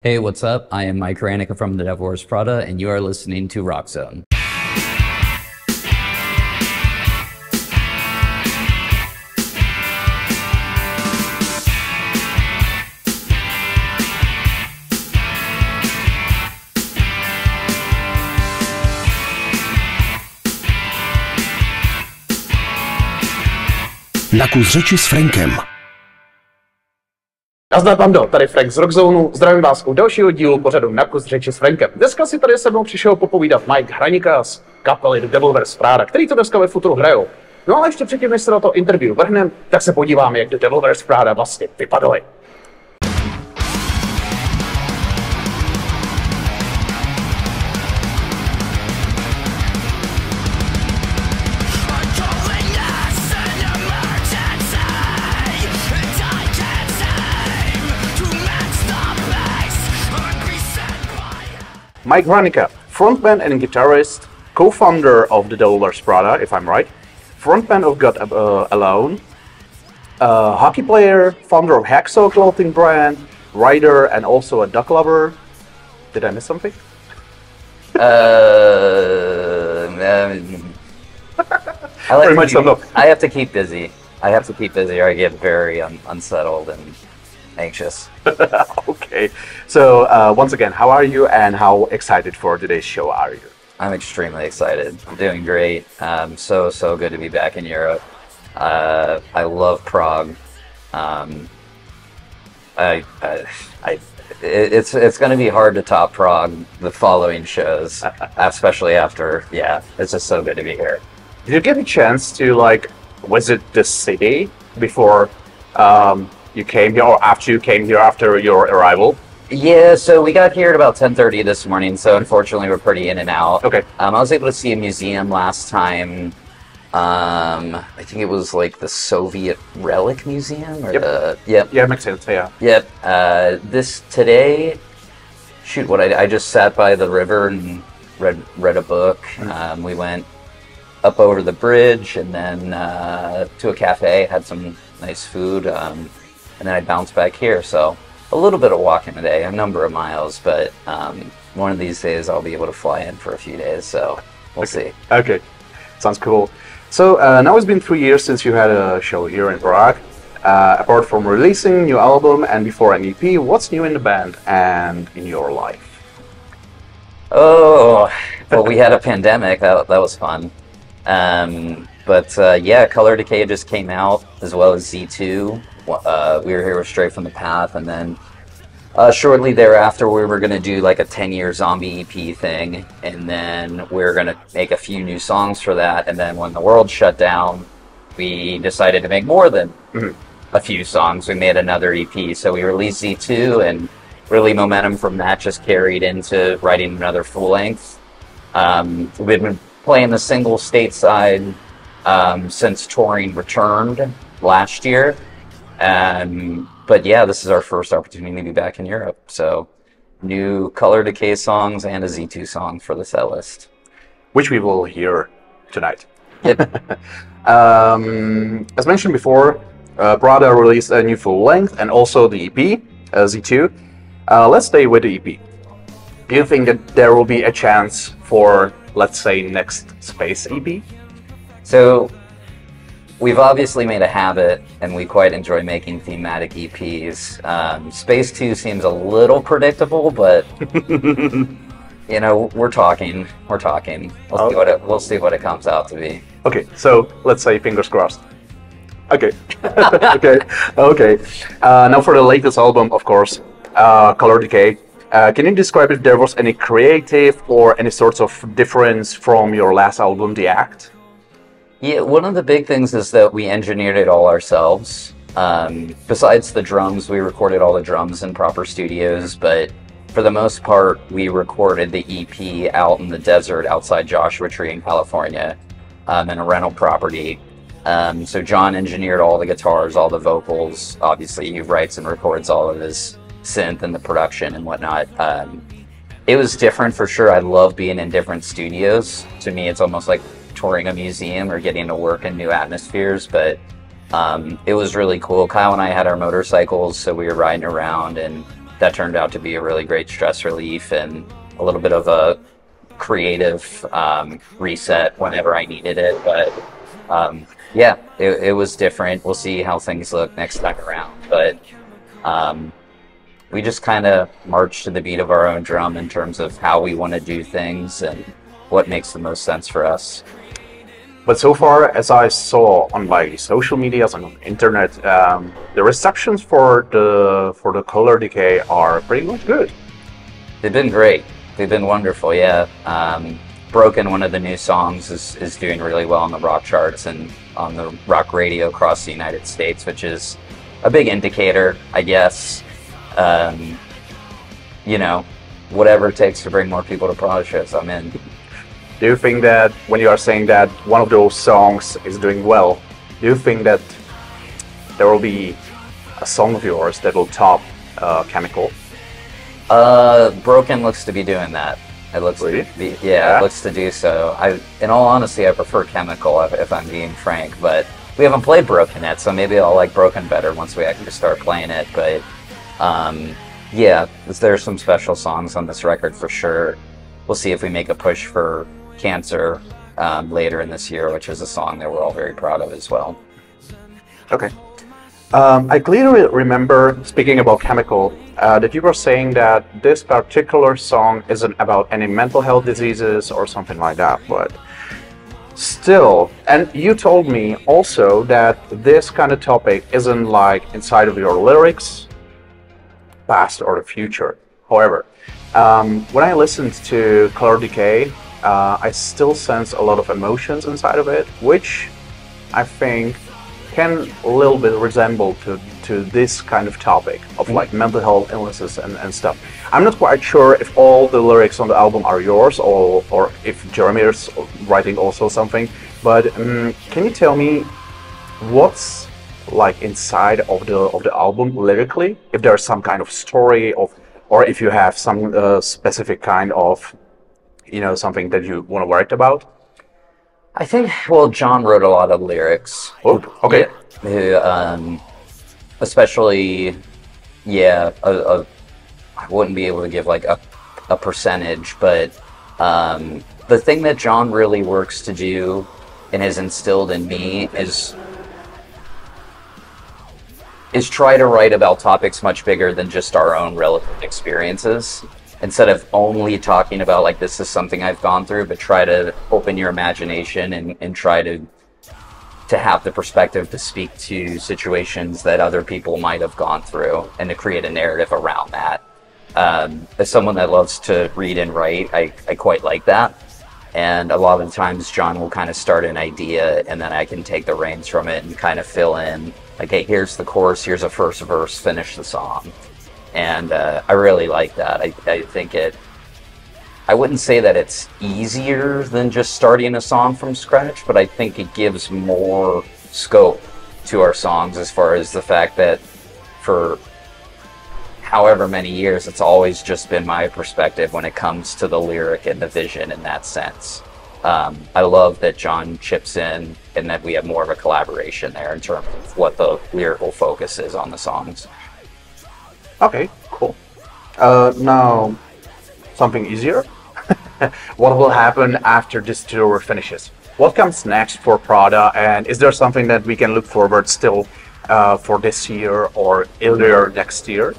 Hey, what's up? I am Mikea Hranici from the Devil Wears Prada, and you are listening to Rockzone. Na kus řeči s Frankem. Nazdar bando, tady Frank z Rockzonu, zdravím vás u dalšího dílu pořadu Na kus řeči s Frankem. Dneska si tady se mnou přišel popovídat Mikea Hranica z kapely Devil Wears Prada, který to dneska ve futuru hrajou. No ale ještě předtím, než se na to interview vrhneme, tak se podíváme, jak The Devil Wears Prada vlastně vypadaly. Mikea Hranici, frontman and guitarist, co-founder of the Devil Wears Prada, if I'm right, frontman of God Alone, hockey player, founder of Hacksaw clothing brand, writer, and also a duck lover. Did I miss something? Pretty much summed up. I have to keep busy. Or I get very unsettled and anxious. Okay, so once again, how are you and how excited for today's show are you? I'm extremely excited. I'm doing great. So good to be back in Europe. I love Prague. It's going to be hard to top Prague the following shows, especially after. Yeah, it's just so good to be here. Did you get a chance to visit the city before you came here, or after you came here after your arrival? Yeah, so we got here at about 10:30 this morning, so unfortunately we're pretty in and out. Okay. I was able to see a museum last time. I think it was like the Soviet Relic Museum, or Yeah, makes sense. Yeah. Yep. Today, I just sat by the river and read a book. We went up over the bridge and then to a cafe, had some nice food, and then I bounced back here. So a little bit of walking today, a number of miles, but one of these days I'll be able to fly in for a few days, so we'll see. Okay, sounds cool. So now it's been 3 years since you had a show here in Prague. Apart from releasing new album and before an EP, what's new in the band and in your life? Oh, well, we had a pandemic. That was fun. Yeah, Color Decay just came out, as well as Z2. We were here straight from the path, and then shortly thereafter we were going to do like a 10-year zombie EP thing, and then we were going to make a few new songs for that, and then when the world shut down, we decided to make more than a few songs. We made another EP, so we released Z2, and really momentum from that just carried into writing another full-length. We've been playing the single stateside since touring returned last year. But yeah, this is our first opportunity to be back in Europe. So new Color Decay songs and a Z2 song for the set list, which we will hear tonight. Yep. As mentioned before, Prada released a new full length and also the EP, Z2. Let's stay with the EP. Do you think that there will be a chance for, let's say, next Space EP? So we've obviously made a habit, and we quite enjoy making thematic EPs. Space 2 seems a little predictable, but you know, we're talking. We'll see what it comes out to be. Okay, so let's say fingers crossed. Okay. Okay. Now for the latest album, of course, Color Decay. Can you describe if there was any creative or any sorts of difference from your last album, The Act? Yeah, one of the big things is that we engineered it all ourselves. Besides the drums, we recorded all the drums in proper studios, but for the most part, we recorded the EP out in the desert outside Joshua Tree in California, in a rental property. So John engineered all the guitars, all the vocals. Obviously, he writes and records all of his synth and the production and whatnot. It was different for sure. I love being in different studios. To me, it's almost like touring a museum or getting to work in new atmospheres, but it was really cool. Kyle and I had our motorcycles, so we were riding around, and that turned out to be a really great stress relief and a little bit of a creative reset whenever I needed it. But yeah, it was different. We'll see how things look next time around. But we just kind of march to the beat of our own drum in terms of how we want to do things and what makes the most sense for us. But so far, as I saw on my social medias and on the internet, the receptions for the Color Decay are pretty much good. They've been great. They've been wonderful, yeah. Broken, one of the new songs, is doing really well on the rock charts and on the rock radio across the United States, which is a big indicator, I guess. You know, whatever it takes to bring more people to Prada shows, I'm in. Do you think that when you are saying that one of those songs is doing well, do you think that there will be a song of yours that will top Chemical? Broken looks to be doing that. It looks Really? to be, yeah, it looks to do so. In all honesty, I prefer Chemical if I'm being frank, but we haven't played Broken yet, so maybe I'll like Broken better once we actually start playing it. But yeah, there's some special songs on this record for sure. We'll see if we make a push for Cancer later in this year, which is a song that we're all very proud of as well. Okay. I clearly remember, speaking about Chemical, that you were saying that this particular song isn't about any mental health diseases or something like that, but still, and you told me also that this kind of topic isn't like inside of your lyrics, past or the future. However, when I listened to Color Decay, I still sense a lot of emotions inside of it, which I think can a little bit resemble to this kind of topic of like mental health illnesses and stuff. I'm not quite sure if all the lyrics on the album are yours or if Jeremy is writing also something, but can you tell me what's like inside of the album lyrically? If there's some kind of story or if you have some specific kind of, you know, something that you want to write about? I think, well, John wrote a lot of lyrics. Oh, okay. Yeah, especially, yeah, I wouldn't be able to give like a percentage, but the thing that John really works to do and has instilled in me is try to write about topics much bigger than just our own relative experiences. Instead of only talking about like this is something I've gone through, but try to open your imagination and try to have the perspective to speak to situations that other people might have gone through and to create a narrative around that. As someone that loves to read and write, I quite like that. And a lot of the times John will kind of start an idea and then I can take the reins from it and kind of fill in like, hey, here's the chorus, here's a first verse, finish the song. And I really like that. I think I wouldn't say that it's easier than just starting a song from scratch, but I think it gives more scope to our songs as far as the fact that for however many years, it's always just been my perspective when it comes to the lyric and the vision in that sense. I love that John chips in and that we have more of a collaboration there in terms of what the lyrical focus is on the songs. Okay, cool. Now, something easier. What will happen after this tour finishes? What comes next for Prada, and is there something that we can look forward still for this year or earlier next year?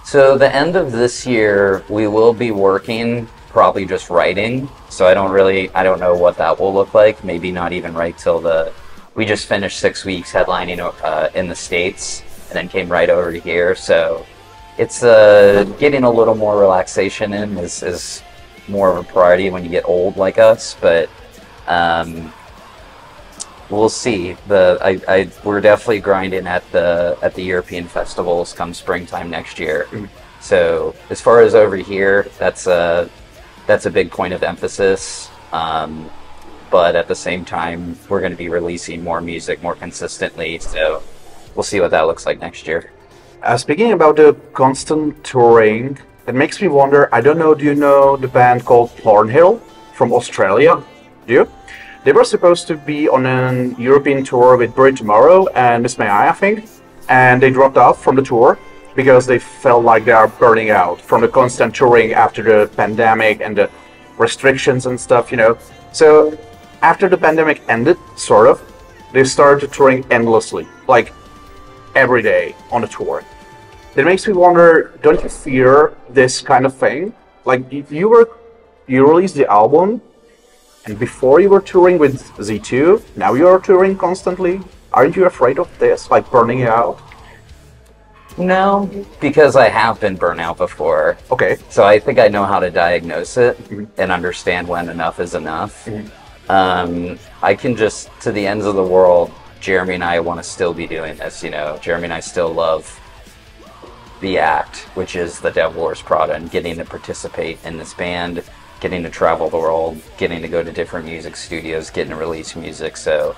So the end of this year, we will be working, probably just writing. So I don't know what that will look like. Maybe not even right till we just finished 6 weeks headlining in the States. And then came right over to here, so it's getting a little more relaxation in is more of a priority when you get old like us. But we'll see. We're definitely grinding at the European festivals come springtime next year. So as far as over here, that's a big point of emphasis. But at the same time, we're going to be releasing more music more consistently. So we'll see what that looks like next year. Speaking about the constant touring, it makes me wonder, I don't know, do you know the band called Thornhill from Australia? Do you? They were supposed to be on an European tour with Brit Tomorrow and Miss May I think, and they dropped off from the tour. because they felt like they are burning out from the constant touring after the pandemic and the restrictions and stuff, you know. So after the pandemic ended, sort of, they started touring endlessly, like every day on a tour. That makes me wonder, don't you fear this kind of thing? Like, if you released the album, and before you were touring with Z2, now you're touring constantly. Aren't you afraid of this, like burning out? No, because I have been burnt out before. Okay. So I think I know how to diagnose it and understand when enough is enough. I can just, to the ends of the world, Jeremy and I want to still be doing this, you know. Jeremy and I still love the act, which is the Devil Wears Prada, and getting to participate in this band, getting to travel the world, getting to go to different music studios, getting to release music. So,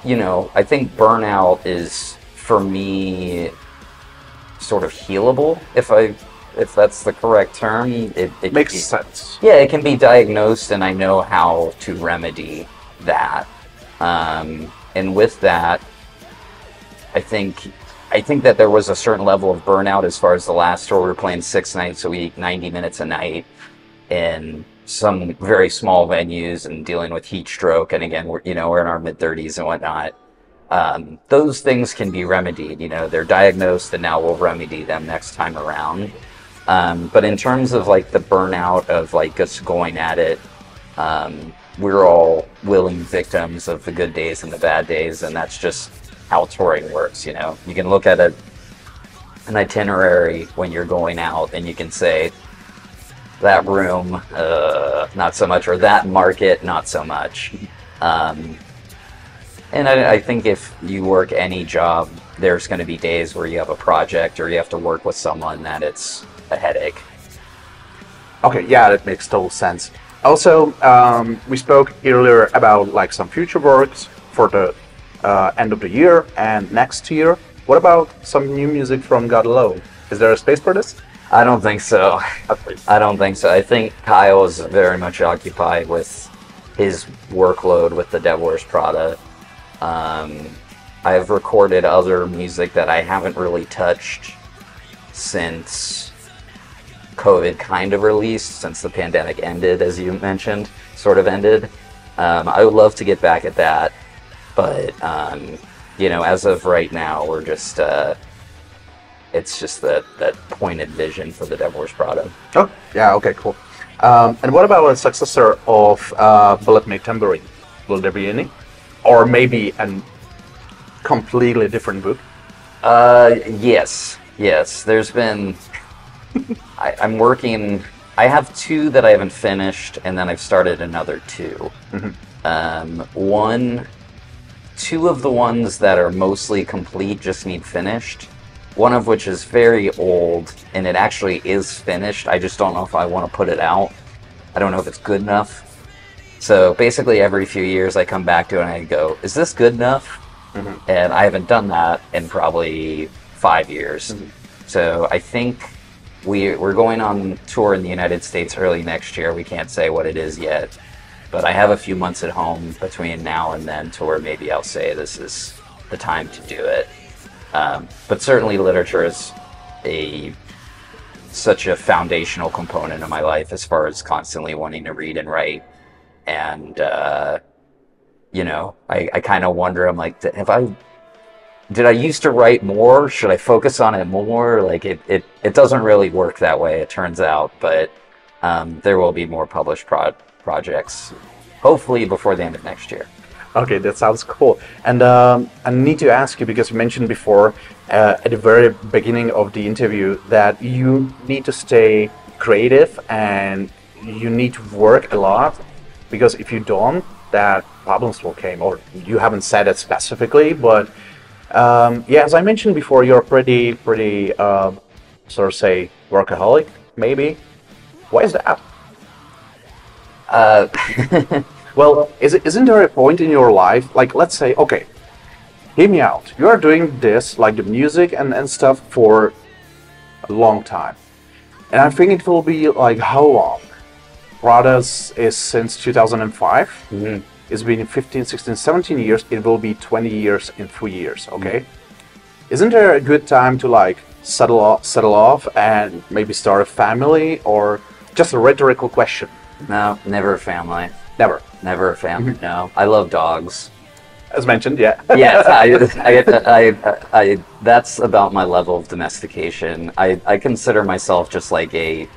you know, I think burnout is, for me, sort of healable, if that's the correct term. It Makes sense. Yeah, it can be diagnosed, and I know how to remedy that. And with that, I think that there was a certain level of burnout as far as the last tour. We were playing 6 nights a week, 90 minutes a night, in some very small venues and dealing with heat stroke. And again, we're in our mid-30s and whatnot. Those things can be remedied. You know, they're diagnosed, and now we'll remedy them next time around. But in terms of like the burnout of like us going at it, we're all willing victims of the good days and the bad days, and that's just how touring works. You know, you can look at an itinerary when you're going out, and you can say that room, not so much, or that market, not so much. And I think if you work any job, there's going to be days where you have a project or you have to work with someone that it's a headache. Okay, yeah, that makes total sense. Also, we spoke earlier about like some future works for the end of the year and next year. What about some new music from God Alone? Is there a space for this? I don't think so. I don't think so. I think Kyle is very much occupied with his workload with the Devil Wears Prada. I've recorded other music that I haven't really touched since COVID kind of released, since the pandemic ended, as you mentioned, sort of ended. I would love to get back at that, but you know, as of right now, we're just it's just that pointed vision for the Devil Wears Prada. Oh, yeah, okay, cool. And what about a successor of Bullet Made Tambourine? Will there be any? Or maybe a completely different book? Yes. There's been... I'm working... I have 2 that I haven't finished, and then I've started another 2. 2 of the ones that are mostly complete just need finished. One of which is very old, and it actually is finished. I just don't know if I want to put it out. I don't know if it's good enough. So basically every few years I come back to it and I go, is this good enough? And I haven't done that in probably 5 years. So I think we're going on tour in the United States early next year. We can't say what it is yet, but I have a few months at home between now and then to where maybe I'll say this is the time to do it. But certainly literature is such a foundational component of my life as far as constantly wanting to read and write. And, you know, I kind of wonder, I'm like, did I used to write more? Should I focus on it more? Like, it doesn't really work that way, it turns out, but there will be more published projects, hopefully before the end of next year. Okay, that sounds cool. And I need to ask you, because you mentioned before at the very beginning of the interview that you need to stay creative and you need to work a lot, because if you don't, that problems will come. Or you haven't said it specifically, but yeah, as I mentioned before, you're pretty sort of say workaholic, maybe. Why is that? Well, isn't there a point in your life, like, let's say, okay, hear me out. You are doing this, like the music and stuff, for a long time. And I think it will be like, how long? Prada's is since 2005. It's been 15, 16, 17 years. It will be 20 years in 3 years, okay? Isn't there a good time to, like, settle off and maybe start a family, or just a rhetorical question? No, never a family. Never. Never a family. No, I love dogs. As mentioned, yeah. Yes, that's about my level of domestication. I consider myself just like a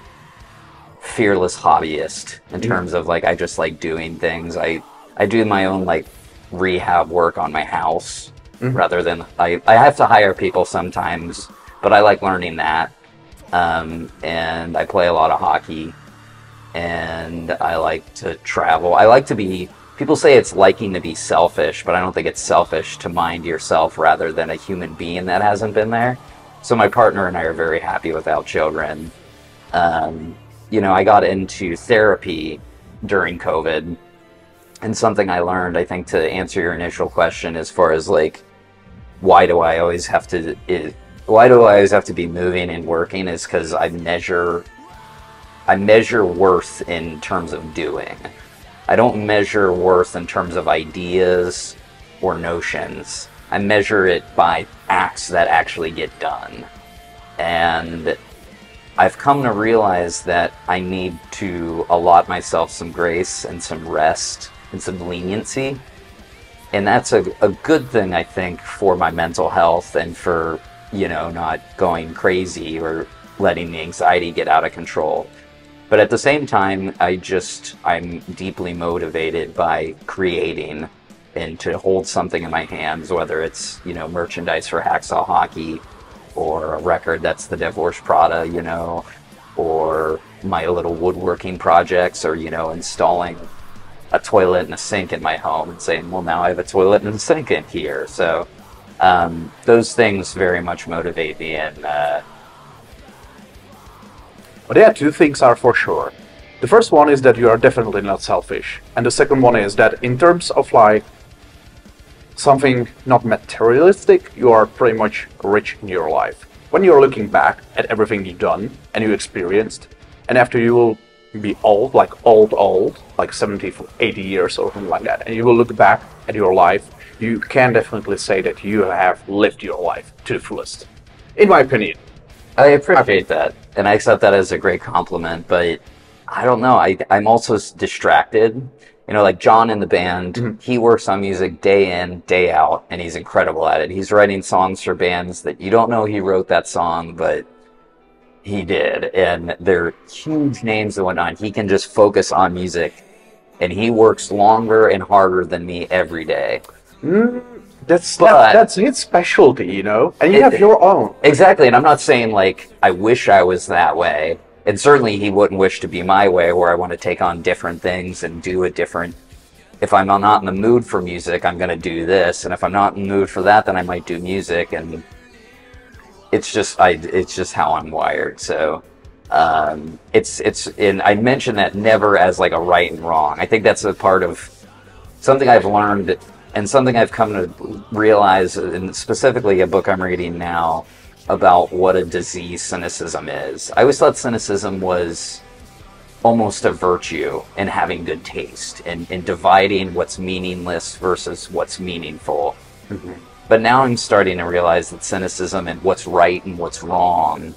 fearless hobbyist in terms of like I just like doing things. I do my own like rehab work on my house rather than I have to hire people sometimes, but I like learning that. And I play a lot of hockey, and I like to travel. I like to be. People say it's liking to be selfish, but I don't think it's selfish to mind yourself rather than a human being that hasn't been there. So my partner and I are very happy without children. You know, I got into therapy during COVID, and something I learned, I think, to answer your initial question as far as like, why do I always have to be moving and working, is because I measure worth in terms of doing. I don't measure worth in terms of ideas or notions. I measure it by acts that actually get done. And I've come to realize that I need to allot myself some grace and some rest and some leniency. And that's a good thing, I think, for my mental health and for, you know, not going crazy or letting the anxiety get out of control. But at the same time, I'm deeply motivated by creating and to hold something in my hands, whether it's, you know, merchandise for Hacksaw Hockey or a record that's the Devil Wears Prada, you know, or my little woodworking projects, or, you know, installing a toilet and a sink in my home and saying, well, now I have a toilet and a sink in here. So those things very much motivate me, and But yeah, two things are for sure. The first one is that you are definitely not selfish. And the second one is that in terms of like something not materialistic, you are pretty much rich in your life. When you're looking back at everything you've done and you experienced, and after you will be old, like 70, 80 years or something like that, and you will look back at your life, you can definitely say that you have lived your life to the fullest. In my opinion. I appreciate that, and I accept that as a great compliment, but I don't know, I'm also distracted. You know, like John in the band, he works on music day in, day out, and he's incredible at it. He's writing songs for bands that you don't know he wrote that song, but he did, and they're huge names and whatnot. He can just focus on music, and he works longer and harder than me every day. That's his specialty, you know, and you have your own. Exactly, and I'm not saying like I wish I was that way, and certainly he wouldn't wish to be my way, where I want to take on different things and do a different. If I'm not in the mood for music, I'm going to do this, and if I'm not in the mood for that, then I might do music, and it's just how I'm wired. So and I mention that never as like a right and wrong. I think that's a part of something I've learned. And something I've come to realize, and specifically a book I'm reading now about what a disease cynicism is. I always thought cynicism was almost a virtue in having good taste, and in dividing what's meaningless versus what's meaningful. But now I'm starting to realize that cynicism and what's right and what's wrong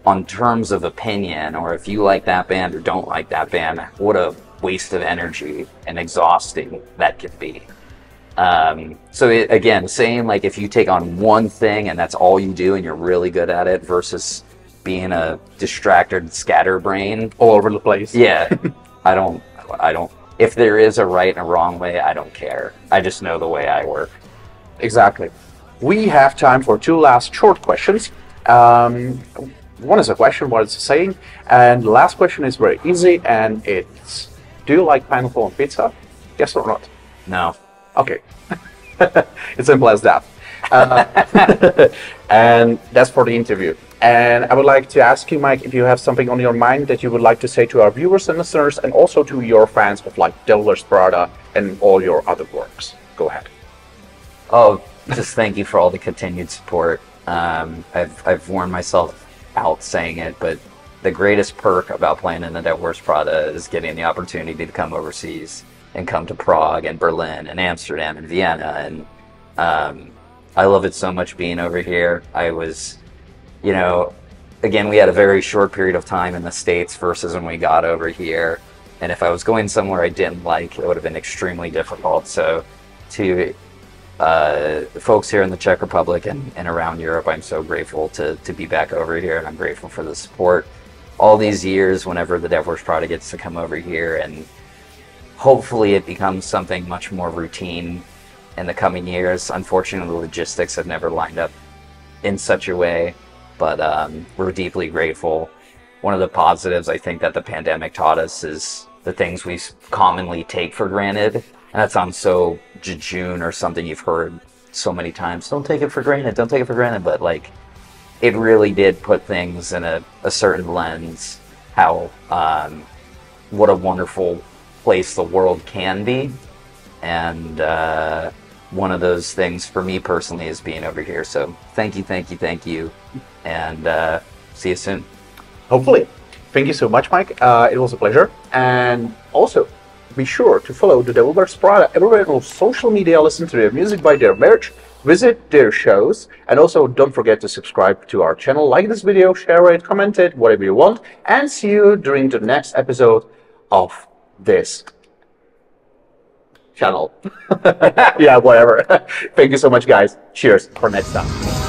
on terms of opinion, or if you like that band or don't like that band, what a waste of energy and exhausting that could be. So again, saying like if you take on one thing and that's all you do and you're really good at it versus being a distracted scatterbrain all over the place. Yeah, I don't, if there is a right and a wrong way, I don't care. I just know the way I work. Exactly. We have time for two last short questions. One is a question, one is a saying, and the last question is very easy, and it's, do you like pineapple on pizza? Yes or not? No. Okay. It's simple as that. And that's for the interview. And I would like to ask you, Mike, if you have something on your mind that you would like to say to our viewers and listeners, and also to your fans of like Devil Wears Prada and all your other works. Go ahead. Oh, just thank you for all the continued support. I've worn myself out saying it, but the greatest perk about playing in the Devil Wears Prada is getting the opportunity to come overseas and come to Prague and Berlin and Amsterdam and Vienna. And I love it so much being over here. I was you know, again, we had a very short period of time in the States versus when we got over here. And if I was going somewhere I didn't like, it would have been extremely difficult. So to folks here in the Czech Republic and around Europe, I'm so grateful to be back over here, and I'm grateful for the support all these years whenever the Devil Wears Prada gets to come over here, and hopefully it becomes something much more routine in the coming years. Unfortunately, the logistics have never lined up in such a way, but we're deeply grateful. One of the positives I think that the pandemic taught us is the things we commonly take for granted. And that sounds so jejune, or something you've heard so many times. Don't take it for granted, don't take it for granted. But like, it really did put things in a certain lens, how, what a wonderful place the world can be. And one of those things for me personally is being over here. So thank you, thank you, thank you. And see you soon. Hopefully. Thank you so much, Mike. It was a pleasure. And also, be sure to follow the Devil Wears Prada everywhere on social media, listen to their music, buy their merch, visit their shows, and also don't forget to subscribe to our channel, like this video, share it, comment it, whatever you want, and see you during the next episode of this channel. Yeah, whatever. Thank you so much, guys. Cheers for next time.